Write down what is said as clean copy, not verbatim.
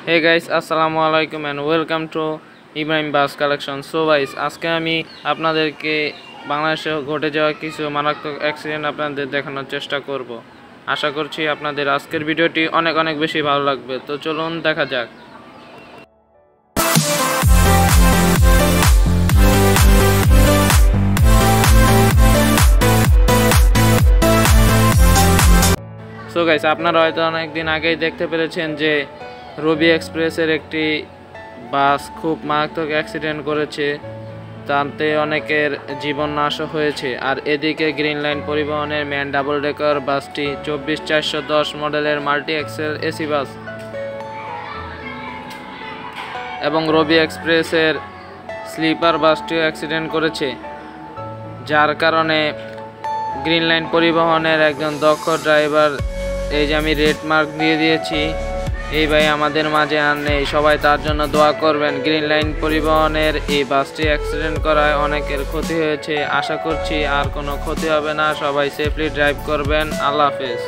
Hey guys, আসসালামু আলাইকুম and welcome to Ibrahim bus collection. So guys, আজকে আমি আপনাদেরকে বাংলাদেশে ঘটে যাওয়া কিছু মারাত্মক অ্যাক্সিডেন্ট আপনাদের দেখানোর চেষ্টা করব। আশা করছি আপনাদের আজকের ভিডিওটি অনেক অনেক বেশি ভালো লাগবে। তো চলুন দেখা যাক। সো গাইস, আপনারা হয়তো অনেকদিন আগেই দেখতে পেরেছেন যে রবি এক্সপ্রেসের একটি বাস খুব মারাত্মক অ্যাক্সিডেন্ট করেছে, তাতে অনেকের জীবন নাশ হয়েছে। আর এদিকে গ্রিন লাইন পরিবহনের ম্যান ডাবল ডেকার বাসটি 24410 মডেলের মাল্টি এক্সেল এসি বাস এবং রবি এক্সপ্রেসের স্লিপার বাসটিও অ্যাক্সিডেন্ট করেছে, যার কারণে গ্রিন লাইন পরিবহনের একজন দক্ষ ড্রাইভার, এই যে আমি রেড মার্ক দিয়ে দিয়েছি, এই ভাই আমাদের মাঝে আর নেই। সবাই তার জন্য দোয়া করবেন। গ্রিন লাইন পরিবহনের এই বাসটি অ্যাক্সিডেন্ট করায় অনেকের ক্ষতি হয়েছে। আশা করছি আর কোনো ক্ষতি হবে না। সবাই সেফলি ড্রাইভ করবেন। আল্লাহ হাফেজ।